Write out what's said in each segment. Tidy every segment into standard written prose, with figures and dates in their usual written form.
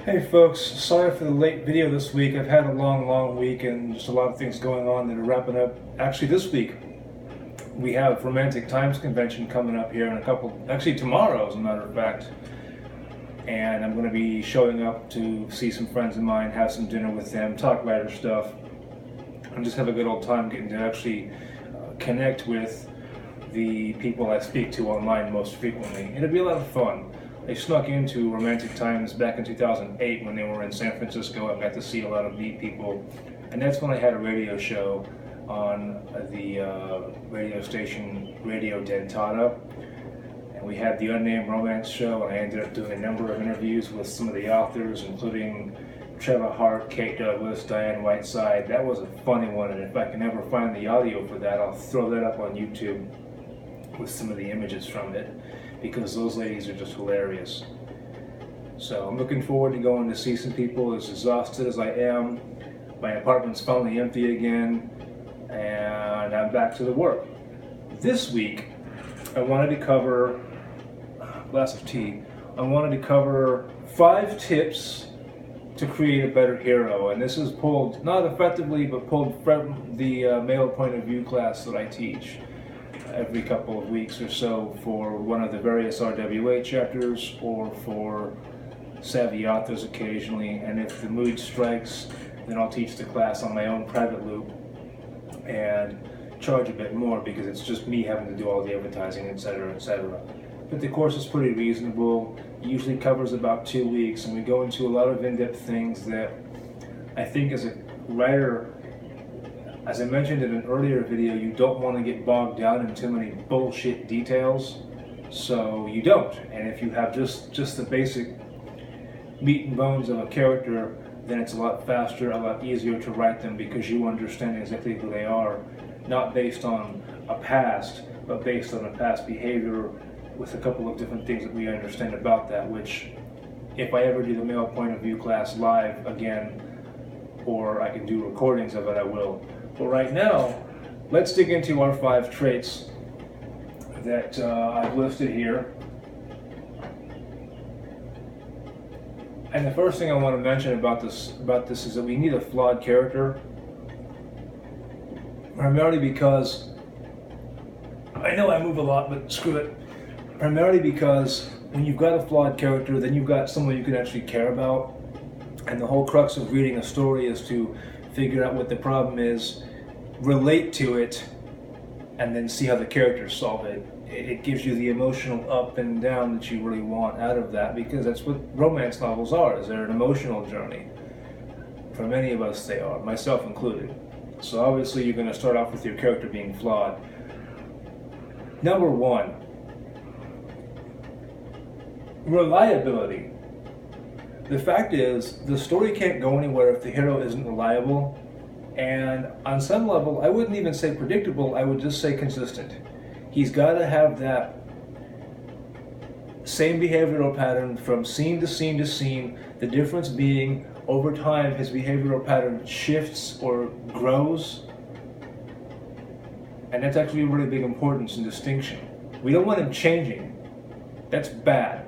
Hey folks, sorry for the late video this week. I've had a long week and just a lot of things going on that are wrapping up. Actually, this week we have Romantic Times Convention coming up here in actually tomorrow as a matter of fact. And I'm going to be showing up to see some friends of mine, have some dinner with them, talk writer stuff, and just have a good old time getting to actually connect with the people I speak to online most frequently. It'll be a lot of fun. I snuck into Romantic Times back in 2008 when they were in San Francisco. I got to see a lot of neat people, and that's when I had a radio show on the radio station Radio Dentata, and we had the Unnamed Romance Show, and I ended up doing a number of interviews with some of the authors, including Trevor Hart, Kate Douglas, Diane Whiteside. That was a funny one, and if I can ever find the audio for that, I'll throw that up on YouTube with some of the images from it, because those ladies are just hilarious. So I'm looking forward to going to see some people. As exhausted as I am, my apartment's finally empty again, and I'm back to the work. This week, I wanted to cover, glass of tea, I wanted to cover 5 tips to create a better hero. And this is pulled, not effectively, but pulled from the male point of view class that I teach every couple of weeks or so for one of the various RWA chapters, or for savvy authors occasionally. And if the mood strikes, then I'll teach the class on my own private loop and charge a bit more, because it's just me having to do all the advertising, etc., etc. But the course is pretty reasonable. It usually covers about 2 weeks, and we go into a lot of in-depth things that I think as a writer, as I mentioned in an earlier video, you don't want to get bogged down in too many bullshit details, so you don't. And if you have just the basic meat and bones of a character, then it's a lot faster, a lot easier to write them, because you understand exactly who they are, not based on a past, but based on a past behavior with a couple of different things that we understand about that, which if I ever do the male point of view class live again, or I can do recordings of it, I will. But right now, let's dig into our 5 traits that I've listed here. And the first thing I want to mention about this is that we need a flawed character, primarily because, I know I move a lot, but screw it. Primarily because when you've got a flawed character, then you've got someone you can actually care about. And the whole crux of reading a story is to figure out what the problem is, relate to it, and then see how the characters solve it. It gives you the emotional up and down that you really want out of that, because that's what romance novels are, is they're an emotional journey. For many of us they are, myself included. So obviously you're going to start off with your character being flawed. Number 1, reliability. The fact is, the story can't go anywhere if the hero isn't reliable, and on some level, I wouldn't even say predictable, I would just say consistent. He's got to have that same behavioral pattern from scene to scene to scene, the difference being over time his behavioral pattern shifts or grows, and that's actually a really big importance and distinction. We don't want him changing. That's bad.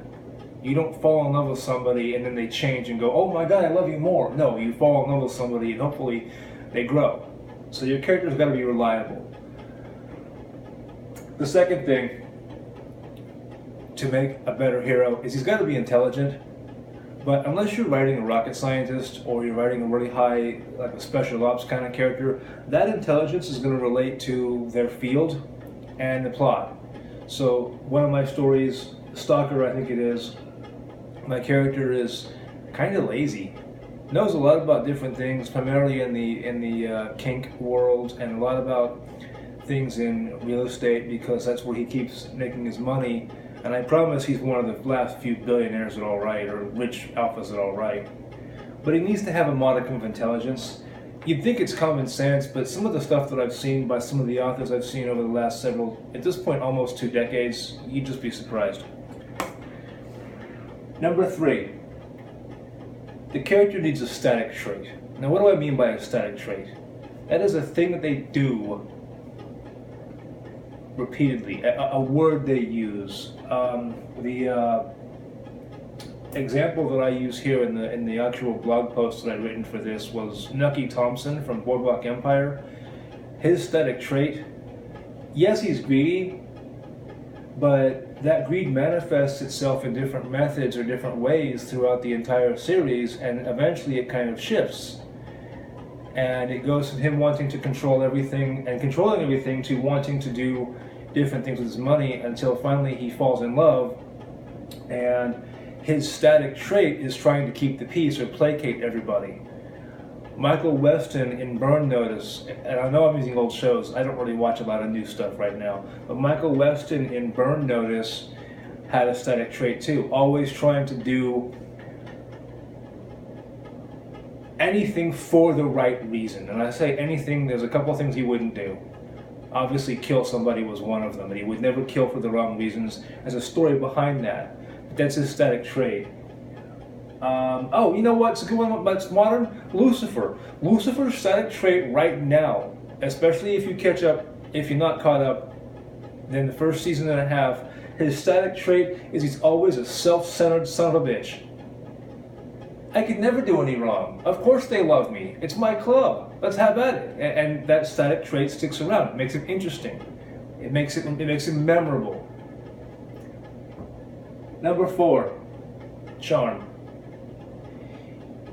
You don't fall in love with somebody and then they change and go, oh my god, I love you more. No, you fall in love with somebody and hopefully they grow. So your character's got to be reliable. The second thing to make a better hero is he's got to be intelligent. But unless you're writing a rocket scientist, or you're writing a really high, like a special ops kind of character, that intelligence is going to relate to their field and the plot. So one of my stories, Stalker I think it is, my character is kind of lazy, knows a lot about different things, primarily in the kink world, and a lot about things in real estate, because that's where he keeps making his money. And I promise he's one of the last few billionaires that all right, or rich alphas that all right. But he needs to have a modicum of intelligence. You'd think it's common sense, but some of the stuff that I've seen by some of the authors I've seen over the last several, at this point almost 2 decades, you'd just be surprised. Number 3, the character needs a static trait. Now what do I mean by a static trait? That is a thing that they do repeatedly, a word they use. example that I use here in the actual blog post that I'd written for this was Nucky Thompson from Boardwalk Empire. His aesthetic trait, yes, he's greedy, but that greed manifests itself in different methods or different ways throughout the entire series, and eventually it kind of shifts. And it goes from him wanting to control everything and controlling everything to wanting to do different things with his money until finally he falls in love, and his static trait is trying to keep the peace or placate everybody. Michael Weston in Burn Notice, and I know I'm using old shows, I don't really watch a lot of new stuff right now, but Michael Weston in Burn Notice had a static trait too, always trying to do anything for the right reason. And I say anything, there's a couple things he wouldn't do. Obviously kill somebody was one of them, and he would never kill for the wrong reasons. There's a story behind that, but that's his static trait. Oh, you know what's a good one that's modern? Lucifer. Lucifer's static trait right now, especially if you catch up, if you're not caught up, then the first season and a half, his static trait is he's always a self-centered son of a bitch. I could never do any wrong. Of course they love me. It's my club. Let's have at it. And that static trait sticks around. It makes it interesting. It makes it memorable. Number 4, charm.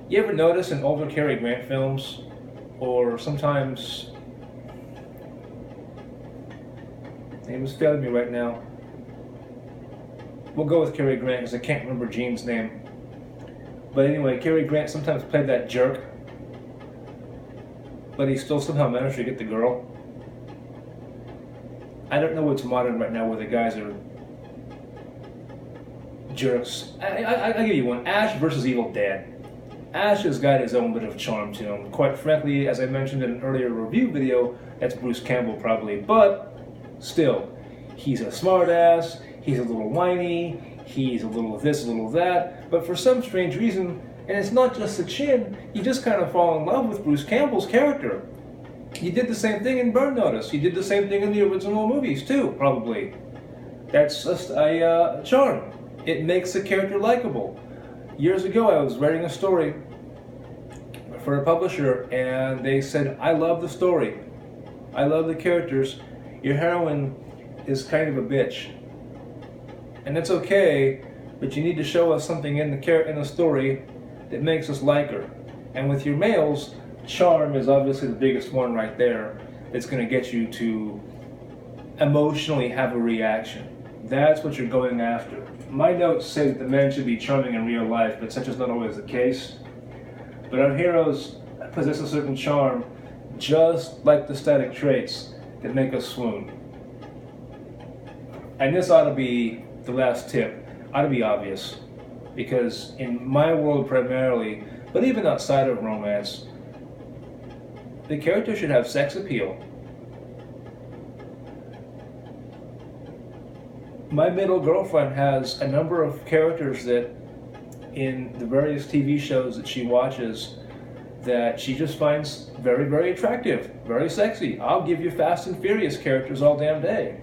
You ever notice in older Cary Grant films, or sometimes, name is failing me right now. We'll go with Cary Grant because I can't remember Gene's name. But anyway, Cary Grant sometimes played that jerk, but he still somehow managed to get the girl. I don't know what's modern right now where the guys are jerks. I'll give you one. Ash versus Evil Dead. Ash has got his own bit of charm to him. Quite frankly, as I mentioned in an earlier review video, that's Bruce Campbell probably, but still, he's a smart ass, he's a little whiny, he's a little this, a little that, but for some strange reason, and it's not just the chin, you just kind of fall in love with Bruce Campbell's character. He did the same thing in Burn Notice. He did the same thing in the original movies too, probably. That's just a charm. It makes the character likable. Years ago, I was writing a story for a publisher, and they said, I love the story. I love the characters. Your heroine is kind of a bitch. And it's okay, but you need to show us something in the story that makes us like her. And with your males, charm is obviously the biggest one right there. That's going to get you to emotionally have a reaction. That's what you're going after. My notes say that the men should be charming in real life, but such is not always the case. But our heroes possess a certain charm, just like the static traits that make us swoon. And this ought to be the last tip, ought to be obvious, because in my world primarily, but even outside of romance, the character should have sex appeal. My middle girlfriend has a number of characters that in the various TV shows that she watches that she just finds very, very attractive, very sexy. I'll give you Fast and Furious characters all damn day.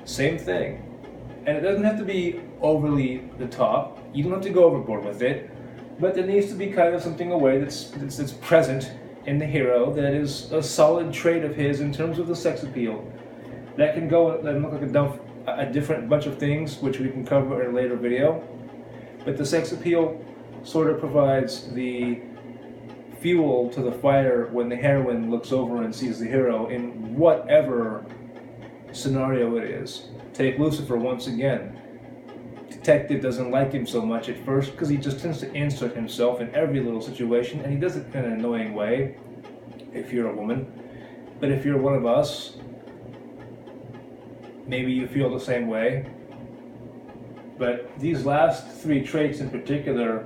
Same thing. And it doesn't have to be overly the top. You don't have to go overboard with it, but there needs to be kind of something away that's present in the hero that is a solid trait of his in terms of the sex appeal. That can go and look like a different bunch of things, which we can cover in a later video. But the sex appeal sort of provides the fuel to the fire when the heroine looks over and sees the hero in whatever scenario it is. Take Lucifer once again. Detective doesn't like him so much at first because he just tends to insert himself in every little situation, and he does it in an annoying way if you're a woman. But if you're one of us, maybe you feel the same way. But these last 3 traits in particular,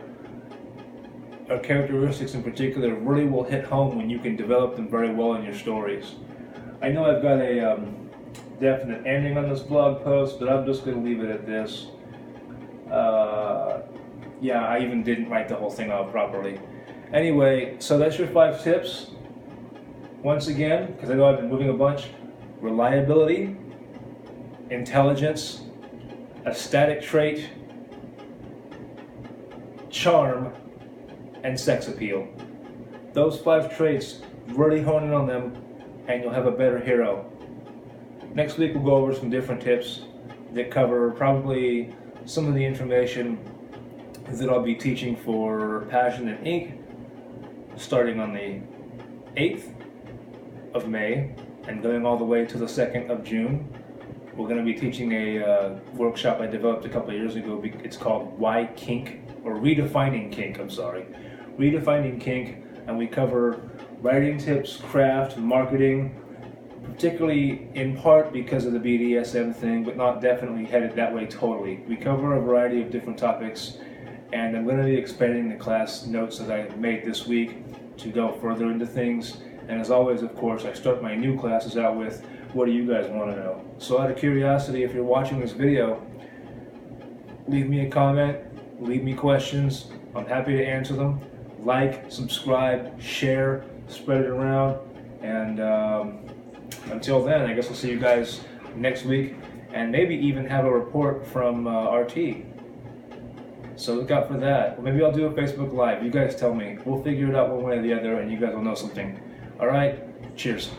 or characteristics in particular, really will hit home when you can develop them very well in your stories. I know I've got a definite ending on this blog post, but I'm just going to leave it at this. Yeah, I even didn't write the whole thing out properly. Anyway, so that's your 5 tips. Once again, because I know I've been moving a bunch: reliability, intelligence, a static trait, charm, and sex appeal. Those 5 traits, really hone in on them, and you'll have a better hero. Next week we'll go over some different tips that cover probably some of the information that I'll be teaching for Passion and Ink, starting on the 8th of May and going all the way to the 2nd of June. We're going to be teaching a workshop I developed a couple of years ago. It's called Why Kink, or Redefining Kink, Redefining Kink, and we cover writing tips, craft, marketing, particularly in part because of the BDSM thing, but not definitely headed that way totally. We cover a variety of different topics, and I'm going to be expanding the class notes that I made this week to go further into things. And as always, of course, I start my new classes out with, what do you guys want to know? So out of curiosity, if you're watching this video, leave me a comment, leave me questions. I'm happy to answer them. Like, subscribe, share, spread it around, and until then, I guess I'll see you guys next week, and maybe even have a report from RT. So look out for that. Or maybe I'll do a Facebook Live. You guys tell me. We'll figure it out one way or the other, and you guys will know something. All right? Cheers.